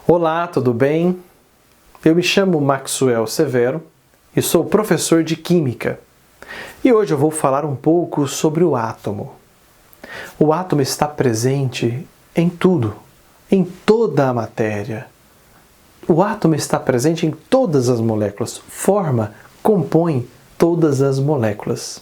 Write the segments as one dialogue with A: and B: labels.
A: Olá, tudo bem? Eu me chamo Maxwell Severo e sou professor de Química. E hoje eu vou falar um pouco sobre o átomo. O átomo está presente em tudo, em toda a matéria. O átomo está presente em todas as moléculas, compõe todas as moléculas.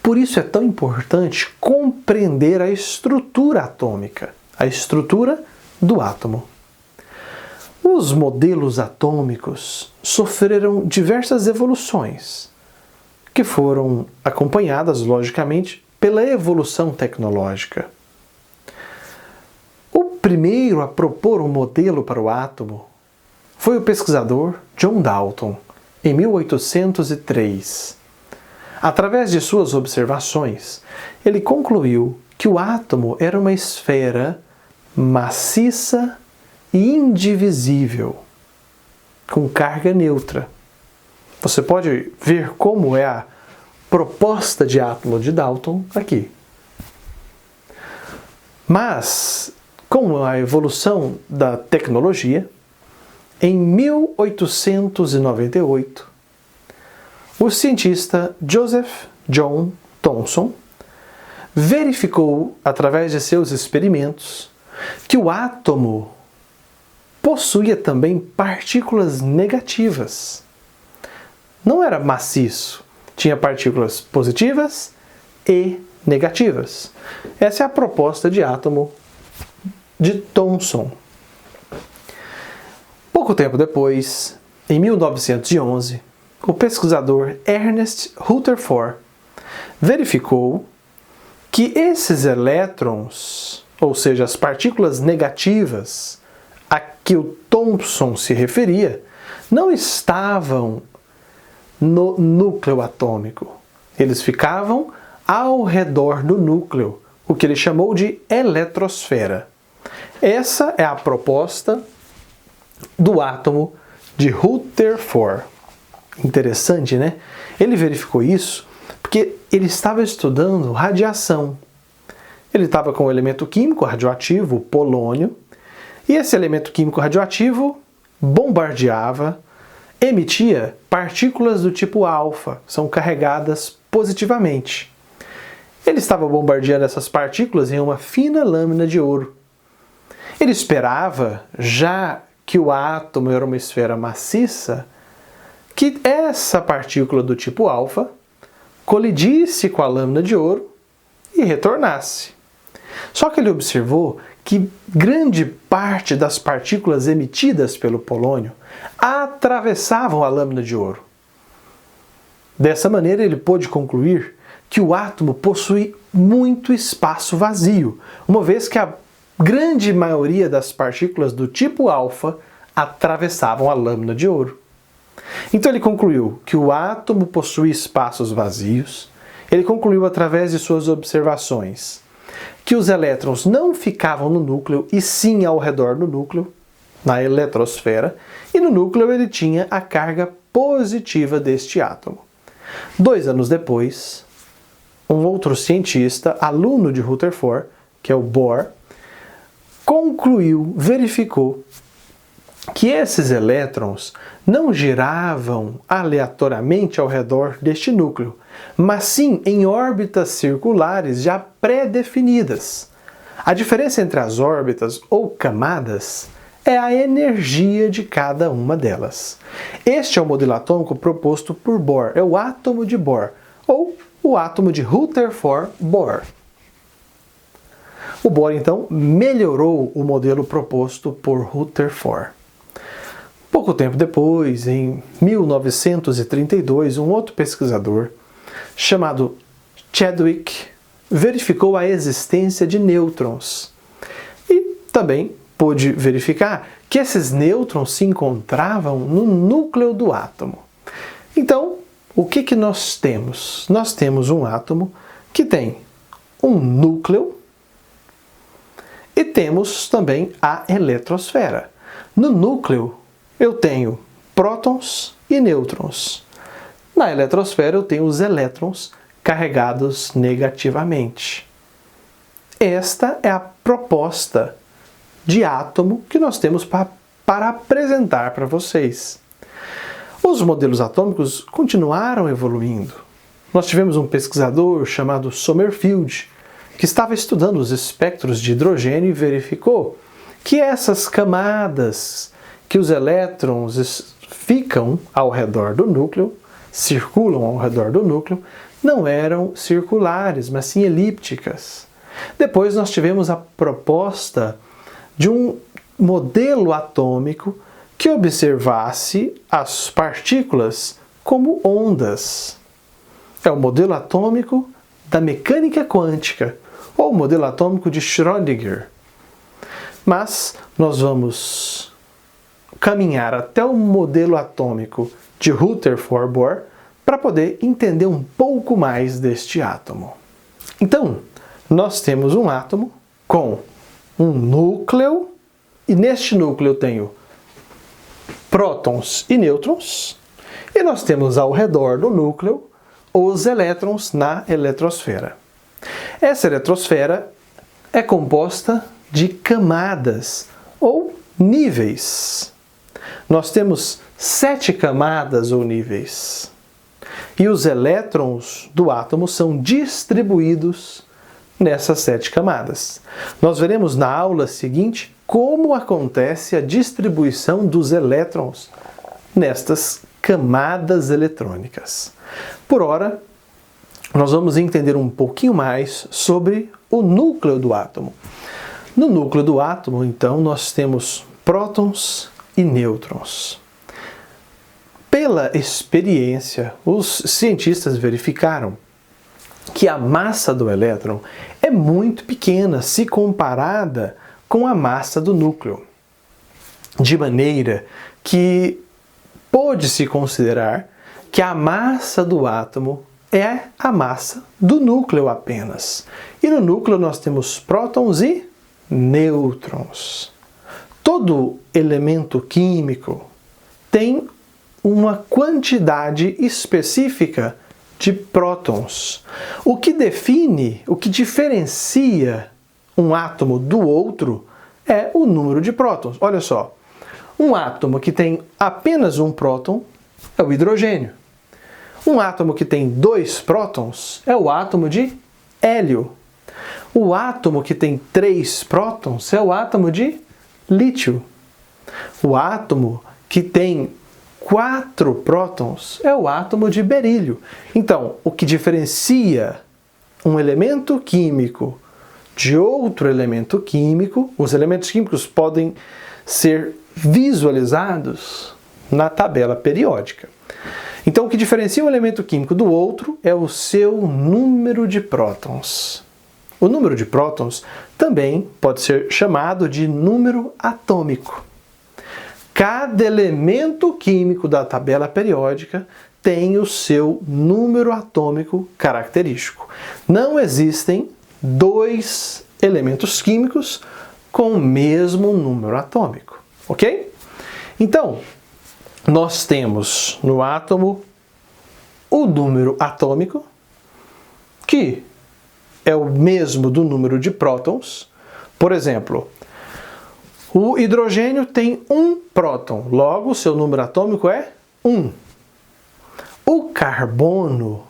A: Por isso é tão importante compreender a estrutura atômica, a estrutura do átomo. Os modelos atômicos sofreram diversas evoluções, que foram acompanhadas, logicamente, pela evolução tecnológica. O primeiro a propor um modelo para o átomo foi o pesquisador John Dalton, em 1803. Através de suas observações, ele concluiu que o átomo era uma esfera maciça e indivisível, com carga neutra. Você pode ver como é a proposta de átomo de Dalton aqui. Mas, com a evolução da tecnologia, em 1898, o cientista Joseph John Thomson verificou, através de seus experimentos, que o átomo possuía também partículas negativas. Não era maciço, tinha partículas positivas e negativas. Essa é a proposta de átomo de Thomson. Pouco tempo depois, em 1911, o pesquisador Ernest Rutherford verificou que esses elétrons, ou seja, as partículas negativas a que o Thomson se referia, não estavam no núcleo atômico. Eles ficavam ao redor do núcleo, o que ele chamou de eletrosfera. Essa é a proposta do átomo de Rutherford. Interessante, né? Ele verificou isso porque ele estava estudando radiação. Ele estava com o elemento químico radioativo, o polônio, e esse elemento químico radioativo bombardeava, emitia partículas do tipo alfa, são carregadas positivamente. Ele estava bombardeando essas partículas em uma fina lâmina de ouro. Ele esperava, já que o átomo era uma esfera maciça, que essa partícula do tipo alfa colidisse com a lâmina de ouro e retornasse. Só que ele observou que grande parte das partículas emitidas pelo polônio atravessavam a lâmina de ouro. Dessa maneira, ele pôde concluir que o átomo possui muito espaço vazio, uma vez que a grande maioria das partículas do tipo alfa atravessavam a lâmina de ouro. Então ele concluiu que o átomo possui espaços vazios. Ele concluiu através de suas observações que os elétrons não ficavam no núcleo, e sim ao redor do núcleo, na eletrosfera, e no núcleo ele tinha a carga positiva deste átomo. 2 anos depois, um outro cientista, aluno de Rutherford, que é o Bohr, verificou que esses elétrons não giravam aleatoriamente ao redor deste núcleo, mas sim em órbitas circulares já pré-definidas. A diferença entre as órbitas ou camadas é a energia de cada uma delas. Este é o modelo atômico proposto por Bohr, é o átomo de Bohr, ou o átomo de Rutherford-Bohr. O Bohr, então, melhorou o modelo proposto por Rutherford. Pouco tempo depois, em 1932, um outro pesquisador, chamado Chadwick, verificou a existência de nêutrons. E também pôde verificar que esses nêutrons se encontravam no núcleo do átomo. Então, o que nós temos? Nós temos um átomo que tem um núcleo e temos também a eletrosfera. No núcleo, eu tenho prótons e nêutrons. Na eletrosfera, eu tenho os elétrons carregados negativamente. Esta é a proposta de átomo que nós temos para para apresentar para vocês. Os modelos atômicos continuaram evoluindo. Nós tivemos um pesquisador chamado Sommerfeld, que estava estudando os espectros de hidrogênio e verificou que essas camadas que os elétrons ficam ao redor do núcleo, circulam ao redor do núcleo, não eram circulares, mas sim elípticas. Depois nós tivemos a proposta de um modelo atômico que observasse as partículas como ondas. É o modelo atômico da mecânica quântica, ou o modelo atômico de Schrödinger. Mas nós vamos caminhar até o modelo atômico de Rutherford-Bohr para poder entender um pouco mais deste átomo. Então, nós temos um átomo com um núcleo, e neste núcleo eu tenho prótons e nêutrons, e nós temos ao redor do núcleo os elétrons na eletrosfera. Essa eletrosfera é composta de camadas ou níveis. Nós temos 7 camadas ou níveis. E os elétrons do átomo são distribuídos nessas 7 camadas. Nós veremos na aula seguinte como acontece a distribuição dos elétrons nestas camadas eletrônicas. Por ora, nós vamos entender um pouquinho mais sobre o núcleo do átomo. No núcleo do átomo, então, nós temos prótons e nêutrons. Pela experiência, os cientistas verificaram que a massa do elétron é muito pequena se comparada com a massa do núcleo, de maneira que pode-se considerar que a massa do átomo é a massa do núcleo apenas. E no núcleo nós temos prótons e nêutrons. Todo elemento químico tem uma quantidade específica de prótons. O que define, o que diferencia um átomo do outro é o número de prótons. Olha só, um átomo que tem apenas um próton é o hidrogênio. Um átomo que tem 2 prótons é o átomo de hélio. O átomo que tem 3 prótons é o átomo de lítio. O átomo que tem 4 prótons é o átomo de berílio. Então, o que diferencia um elemento químico de outro elemento químico, os elementos químicos podem ser visualizados na tabela periódica. Então, o que diferencia um elemento químico do outro é o seu número de prótons. O número de prótons também pode ser chamado de número atômico. Cada elemento químico da tabela periódica tem o seu número atômico característico. Não existem 2 elementos químicos com o mesmo número atômico, ok? Então, nós temos no átomo o número atômico, que é o mesmo do número de prótons. Por exemplo, o hidrogênio tem 1 próton, logo seu número atômico é 1. O carbono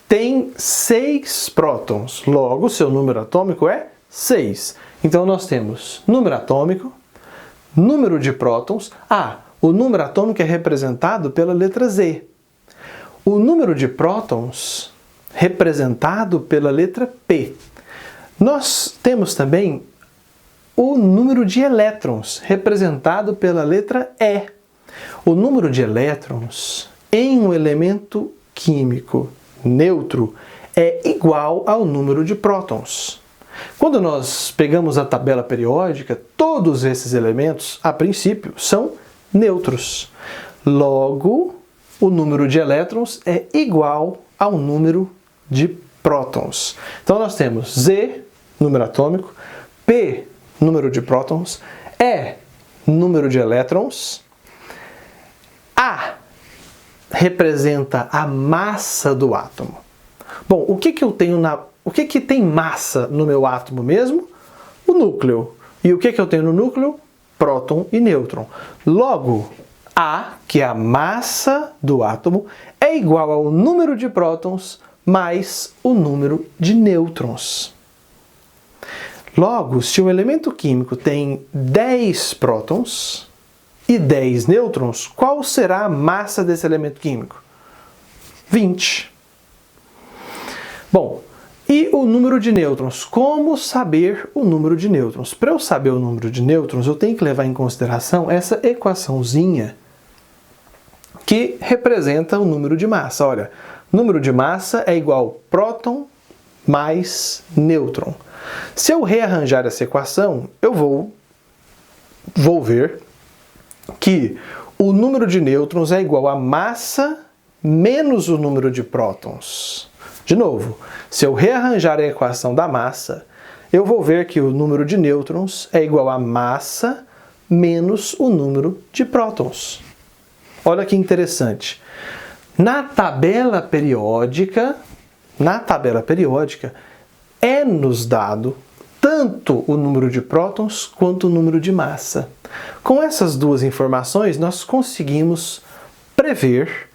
A: tem 6 prótons, logo seu número atômico é 6. Então nós temos número atômico, número de prótons. O número atômico é representado pela letra Z. O número de prótons representado pela letra P. Nós temos também o número de elétrons, representado pela letra E. O número de elétrons em um elemento químico neutro é igual ao número de prótons. Quando nós pegamos a tabela periódica, todos esses elementos, a princípio, são neutros. Logo, o número de elétrons é igual ao número de prótons. Então nós temos Z, número atômico, P, número de prótons, E, número de elétrons, A representa a massa do átomo. Bom, o que tem massa no meu átomo mesmo? O núcleo. E o que eu tenho no núcleo? próton e nêutron. Logo, A, que é a massa do átomo, é igual ao número de prótons mais o número de nêutrons. Logo, se o elemento químico tem 10 prótons e 10 nêutrons, qual será a massa desse elemento químico? 20. Bom, e o número de nêutrons? Como saber o número de nêutrons? Para eu saber o número de nêutrons, eu tenho que levar em consideração essa equaçãozinha que representa o número de massa. Olha, número de massa é igual a próton mais nêutron. Se eu rearranjar essa equação, eu vou ver que o número de nêutrons é igual a massa menos o número de prótons. De novo, se eu rearranjar a equação da massa, eu vou ver que o número de nêutrons é igual a massa menos o número de prótons. Olha que interessante. Na tabela periódica, é-nos dado tanto o número de prótons quanto o número de massa. Com essas duas informações, nós conseguimos prever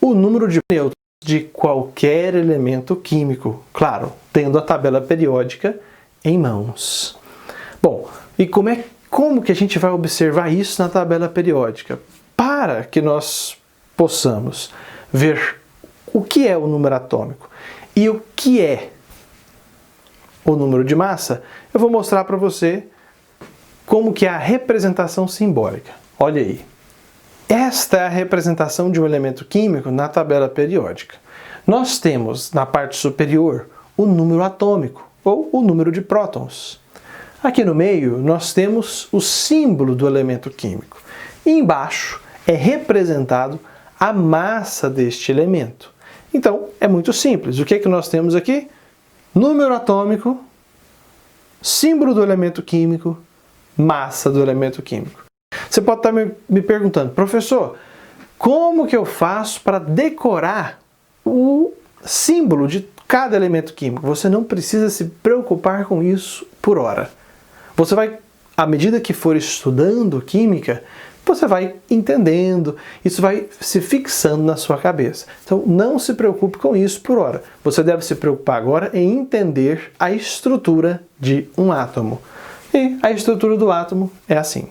A: o número de nêutrons de qualquer elemento químico, claro, tendo a tabela periódica em mãos. Bom, e como que a gente vai observar isso na tabela periódica? Para que nós possamos ver o que é o número atômico e o que é o número de massa, eu vou mostrar para você como que é a representação simbólica. Olha aí. Esta é a representação de um elemento químico na tabela periódica. Nós temos na parte superior o número atômico, ou o número de prótons. Aqui no meio nós temos o símbolo do elemento químico. E embaixo é representado a massa deste elemento. Então, é muito simples. O que é que nós temos aqui? Número atômico, símbolo do elemento químico, massa do elemento químico. Você pode estar me perguntando, professor, como que eu faço para decorar o símbolo de cada elemento químico? Você não precisa se preocupar com isso por hora. Você vai, à medida que for estudando química, você vai entendendo, isso vai se fixando na sua cabeça. Então, não se preocupe com isso por hora. Você deve se preocupar agora em entender a estrutura de um átomo. E a estrutura do átomo é assim.